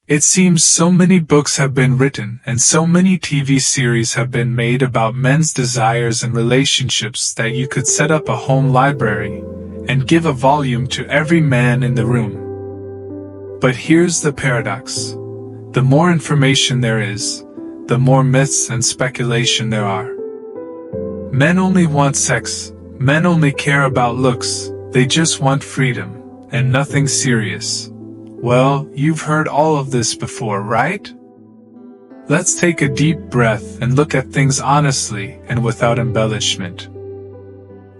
It seems so many books have been written and so many TV series have been made about men's desires and relationships that you could set up a home library and give a volume to every man in the room. But here's the paradox. The more information there is, the more myths and speculation there are. Men only want sex, men only care about looks, they just want freedom, and nothing serious. Well, you've heard all of this before, right? Let's take a deep breath and look at things honestly and without embellishment.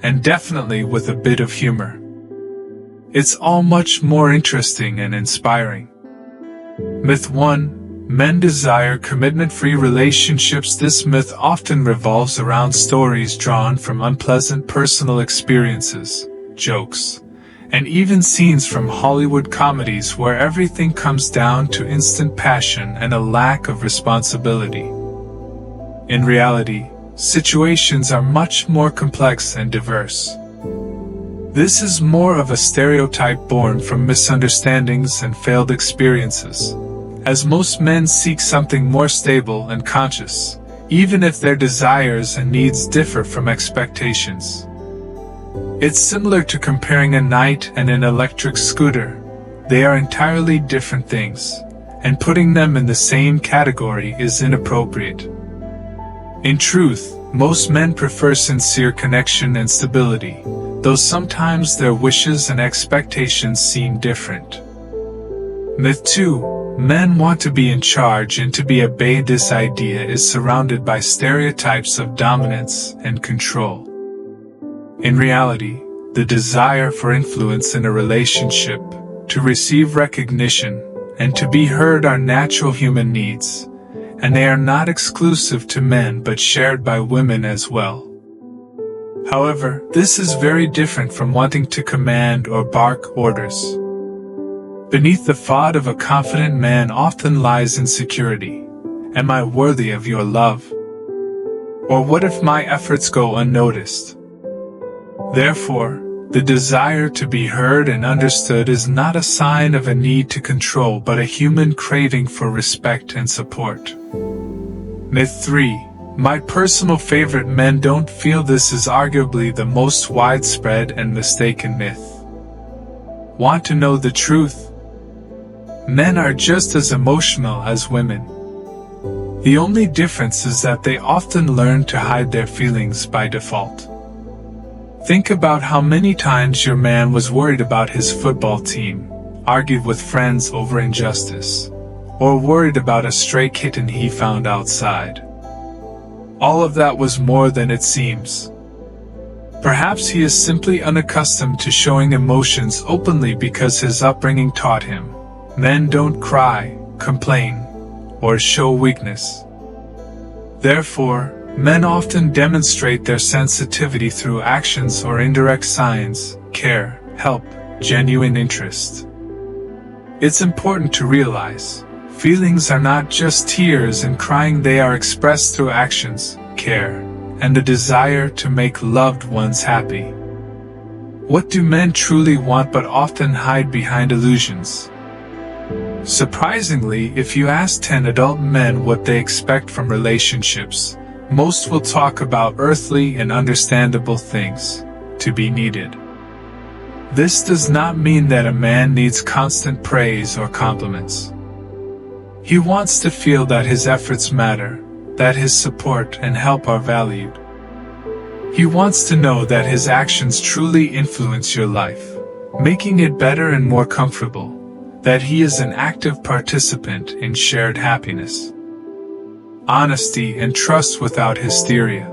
And definitely with a bit of humor. It's all much more interesting and inspiring. Myth 1. Men desire commitment-free relationships. This myth often revolves around stories drawn from unpleasant personal experiences, jokes, and even scenes from Hollywood comedies where everything comes down to instant passion and a lack of responsibility. In reality, situations are much more complex and diverse. This is more of a stereotype born from misunderstandings and failed experiences, as most men seek something more stable and conscious, even if their desires and needs differ from expectations. It's similar to comparing a knight and an electric scooter. They are entirely different things, and putting them in the same category is inappropriate. In truth, most men prefer sincere connection and stability, though sometimes their wishes and expectations seem different. Myth 2. Men want to be in charge and to be obeyed. This idea is surrounded by stereotypes of dominance and control. In reality, the desire for influence in a relationship, to receive recognition, and to be heard are natural human needs, and they are not exclusive to men but shared by women as well. However, this is very different from wanting to command or bark orders. Beneath the facade of a confident man often lies insecurity. Am I worthy of your love? Or what if my efforts go unnoticed? Therefore, the desire to be heard and understood is not a sign of a need to control but a human craving for respect and support. Myth 3. My personal favorite. Men don't feel this is arguably the most widespread and mistaken myth. Want to know the truth? Men are just as emotional as women. The only difference is that they often learn to hide their feelings by default. Think about how many times your man was worried about his football team, argued with friends over injustice, or worried about a stray kitten he found outside. All of that was more than it seems. Perhaps he is simply unaccustomed to showing emotions openly because his upbringing taught him, men don't cry, complain, or show weakness. Therefore, men often demonstrate their sensitivity through actions or indirect signs, care, help, genuine interest. It's important to realize, feelings are not just tears and crying. They are expressed through actions, care, and the desire to make loved ones happy. What do men truly want but often hide behind illusions? Surprisingly, if you ask 10 adult men what they expect from relationships, most will talk about earthly and understandable things, to be needed. This does not mean that a man needs constant praise or compliments. He wants to feel that his efforts matter, that his support and help are valued. He wants to know that his actions truly influence your life, making it better and more comfortable, that he is an active participant in shared happiness. Honesty and trust without hysteria.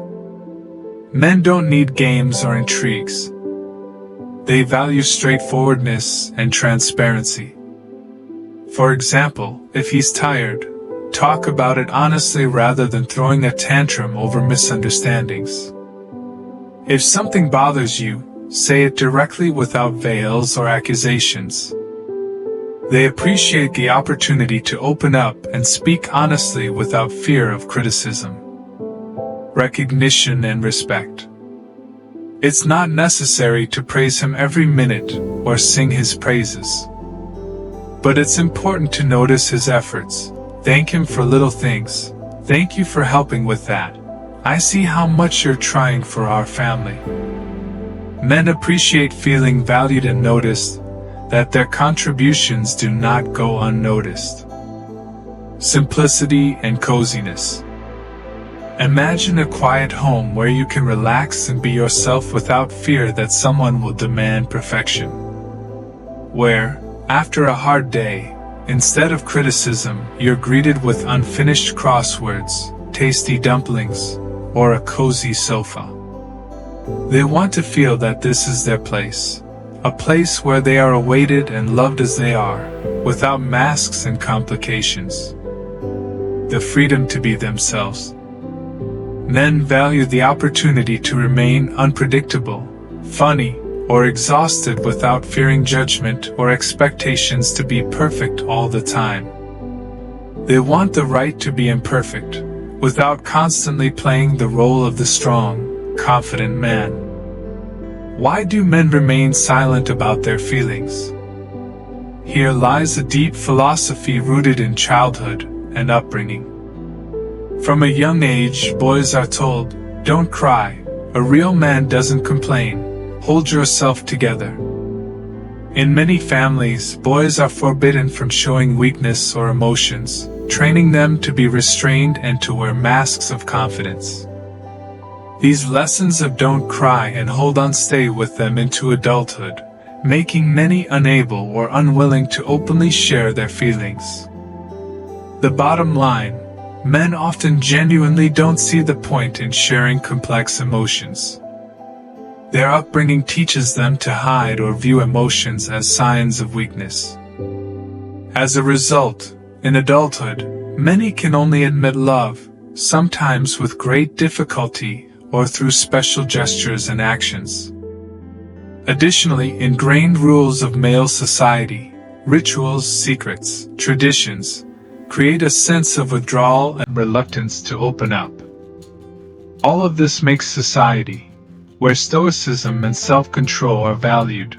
Men don't need games or intrigues. They value straightforwardness and transparency. For example, if he's tired, talk about it honestly rather than throwing a tantrum over misunderstandings. If something bothers you, say it directly without veils or accusations. They appreciate the opportunity to open up and speak honestly without fear of criticism, recognition, and respect. It's not necessary to praise him every minute or sing his praises. But it's important to notice his efforts. Thank him for little things. Thank you for helping with that. I see how much you're trying for our family. Men appreciate feeling valued and noticed, that their contributions do not go unnoticed. Simplicity and coziness. Imagine a quiet home where you can relax and be yourself without fear that someone will demand perfection. Where, after a hard day, instead of criticism, you're greeted with unfinished crosswords, tasty dumplings, or a cozy sofa. They want to feel that this is their place, a place where they are awaited and loved as they are, without masks and complications. The freedom to be themselves. Men value the opportunity to remain unpredictable, funny, or exhausted without fearing judgment or expectations to be perfect all the time. They want the right to be imperfect, without constantly playing the role of the strong, confident man. Why do men remain silent about their feelings? Here lies a deep philosophy rooted in childhood and upbringing. From a young age, boys are told, "Don't cry, a real man doesn't complain, hold yourself together." In many families, boys are forbidden from showing weakness or emotions, training them to be restrained and to wear masks of confidence. These lessons of don't cry and hold on stay with them into adulthood, making many unable or unwilling to openly share their feelings. The bottom line, men often genuinely don't see the point in sharing complex emotions. Their upbringing teaches them to hide or view emotions as signs of weakness. As a result, in adulthood, many can only admit love, sometimes with great difficulty or through special gestures and actions. Additionally, ingrained rules of male society, rituals, secrets, traditions, create a sense of withdrawal and reluctance to open up. All of this makes society, where stoicism and self-control are valued,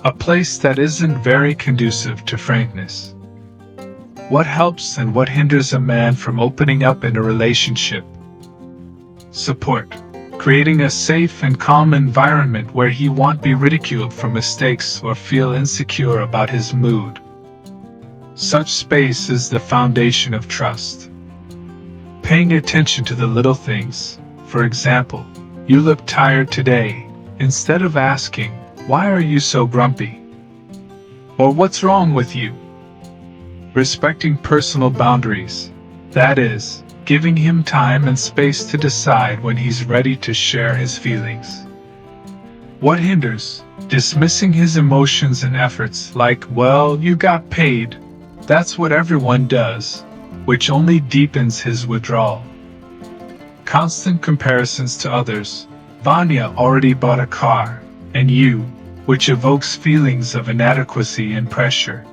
a place that isn't very conducive to frankness. What helps and what hinders a man from opening up in a relationship? Support. Creating a safe and calm environment where he won't be ridiculed for mistakes or feel insecure about his mood. Such space is the foundation of trust. Paying attention to the little things. For example, you look tired today, instead of asking, "Why are you so grumpy?" Or "What's wrong with you?" Respecting personal boundaries. That is, giving him time and space to decide when he's ready to share his feelings. What hinders? Dismissing his emotions and efforts like, "Well, you got paid. That's what everyone does," which only deepens his withdrawal. Constant comparisons to others. Vanya already bought a car, and you, which evokes feelings of inadequacy and pressure.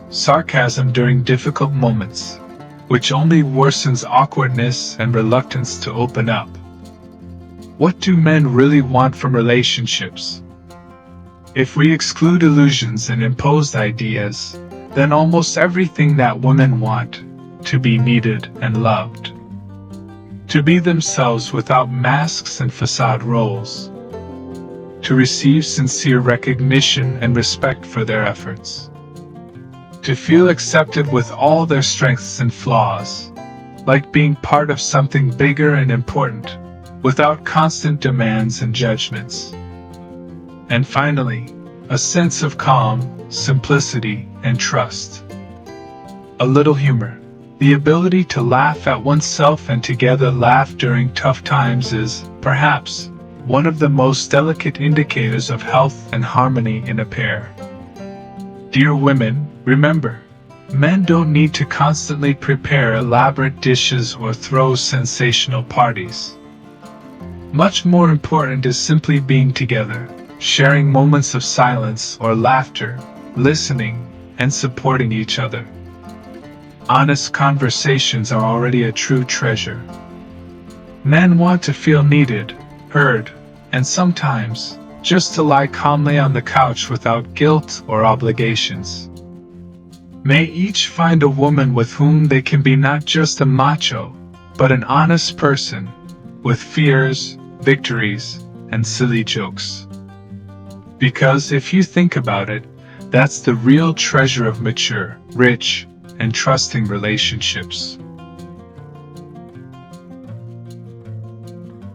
Sarcasm during difficult moments, which only worsens awkwardness and reluctance to open up. What do men really want from relationships? If we exclude illusions and imposed ideas, then almost everything that women want, to be needed and loved. To be themselves without masks and facade roles. To receive sincere recognition and respect for their efforts. To feel accepted with all their strengths and flaws, like being part of something bigger and important, without constant demands and judgments. And finally, a sense of calm, simplicity, and trust. A little humor. The ability to laugh at oneself and together laugh during tough times is, perhaps, one of the most delicate indicators of health and harmony in a pair. Dear women, remember, men don't need to constantly prepare elaborate dishes or throw sensational parties. Much more important is simply being together, sharing moments of silence or laughter, listening, and supporting each other. Honest conversations are already a true treasure. Men want to feel needed, heard, and sometimes, just to lie calmly on the couch without guilt or obligations. May each find a woman with whom they can be not just a macho, but an honest person, with fears, victories, and silly jokes. Because if you think about it, that's the real treasure of mature, rich, and trusting relationships.